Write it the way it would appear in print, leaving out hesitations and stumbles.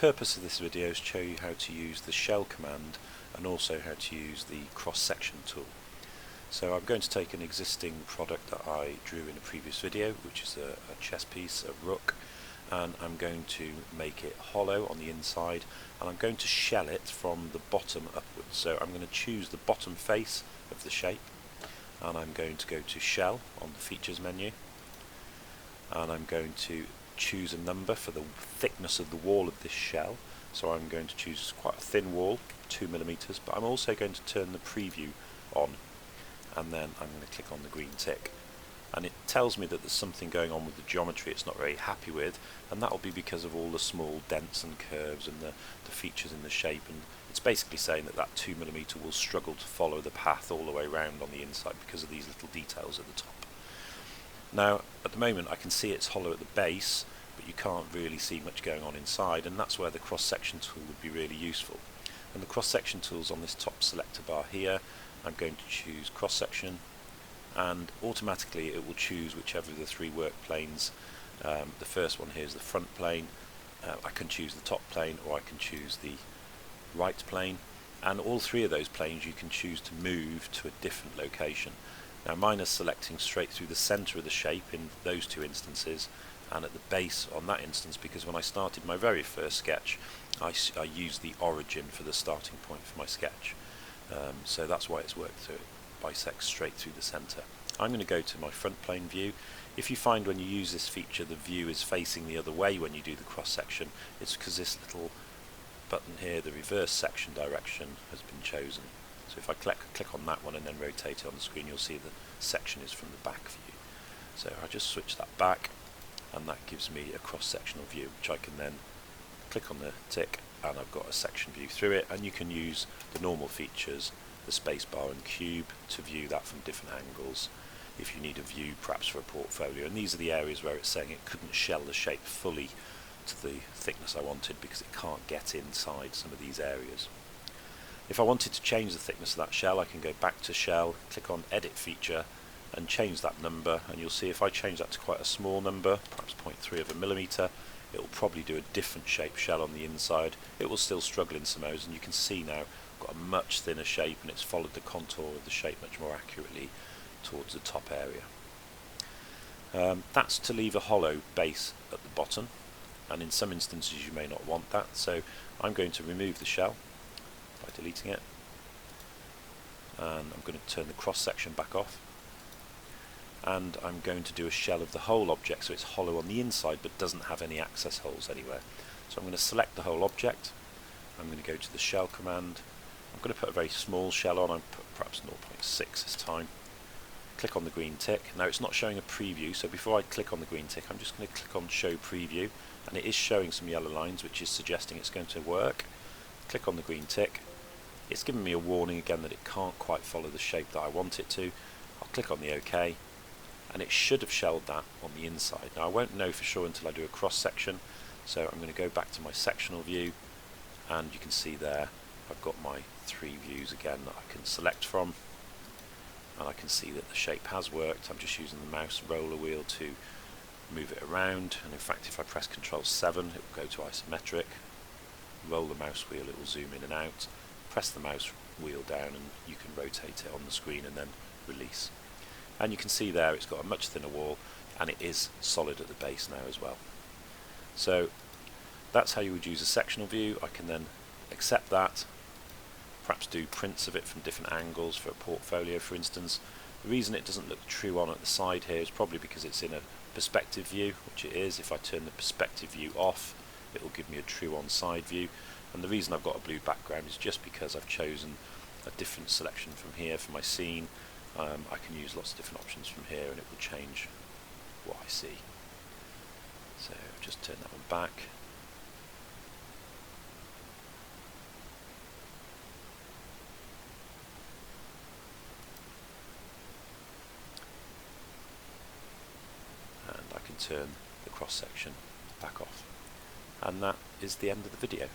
purpose of this video is to show you how to use the shell command and also how to use the cross-section tool. So I'm going to take an existing product that I drew in a previous video, which is a chess piece, a rook, and I'm going to make it hollow on the inside, and I'm going to shell it from the bottom upwards. So I'm going to choose the bottom face of the shape, and I'm going to go to shell on the features menu, and I'm going to choose a number for the thickness of the wall of this shell. So I'm going to choose quite a thin wall, 2mm, but I'm also going to turn the preview on, and then I'm going to click on the green tick, and it tells me that there's something going on with the geometry it's not very happy with, and that will be because of all the small dents and curves and the features in the shape, and it's basically saying that that 2mm will struggle to follow the path all the way around on the inside because of these little details at the top. Now at the moment I can see it's hollow at the base, but you can't really see much going on inside, and that's where the cross-section tool would be really useful. And the cross-section tool's on this top selector bar here. I'm going to choose cross-section, and automatically it will choose whichever of the three work planes. The first one here is the front plane. I can choose the top plane, or I can choose the right plane, and all three of those planes you can choose to move to a different location. Now mine is selecting straight through the center of the shape in those two instances, and at the base on that instance, because when I started my very first sketch I used the origin for the starting point for my sketch. So that's why it's worked, so it bisects straight through the center. I'm going to go to my front plane view. If you find when you use this feature the view is facing the other way when you do the cross section, it's because this little button here, the reverse section direction, has been chosen. So if I click on that one and then rotate it on the screen, you'll see the section is from the back view. So I just switch that back, and that gives me a cross-sectional view, which I can then click on the tick, and I've got a section view through it. And you can use the normal features, the spacebar and cube, to view that from different angles if you need a view perhaps for a portfolio. And these are the areas where it's saying it couldn't shell the shape fully to the thickness I wanted because it can't get inside some of these areas. If I wanted to change the thickness of that shell, I can go back to shell, click on edit feature, and change that number, and you'll see if I change that to quite a small number, perhaps 0.3 of a millimeter, it will probably do a different shape shell on the inside. It will still struggle in some areas, and you can see now I've got a much thinner shape, and it's followed the contour of the shape much more accurately towards the top area. That's to leave a hollow base at the bottom, and in some instances you may not want that, so I'm going to remove the shell by deleting it, and I'm going to turn the cross section back off, and I'm going to do a shell of the whole object so it's hollow on the inside but doesn't have any access holes anywhere. So I'm going to select the whole object, I'm going to go to the shell command, I'm going to put a very small shell on, I'm put perhaps 0.6 this time, click on the green tick. Now it's not showing a preview, so before I click on the green tick I'm just going to click on show preview, and it is showing some yellow lines which is suggesting it's going to work. Click on the green tick. It's giving me a warning again that it can't quite follow the shape that I want it to. I'll click on the OK, and it should have shelled that on the inside. Now I won't know for sure until I do a cross section, so I'm going to go back to my sectional view, and you can see there I've got my three views again that I can select from, and I can see that the shape has worked. I'm just using the mouse roller wheel to move it around, and in fact if I press Ctrl 7 it will go to isometric. Roll the mouse wheel, it will zoom in and out. Press the mouse wheel down and you can rotate it on the screen and then release. And you can see there it's got a much thinner wall, and it is solid at the base now as well. So that's how you would use a sectional view. I can then accept that, perhaps do prints of it from different angles for a portfolio for instance. The reason it doesn't look true on at the side here is probably because it's in a perspective view, which it is. If I turn the perspective view off, it will give me a true on side view, and the reason I've got a blue background is just because I've chosen a different selection from here for my scene. I can use lots of different options from here and it will change what I see. So I'll just turn that one back. And I can turn the cross section back off. And that is the end of the video.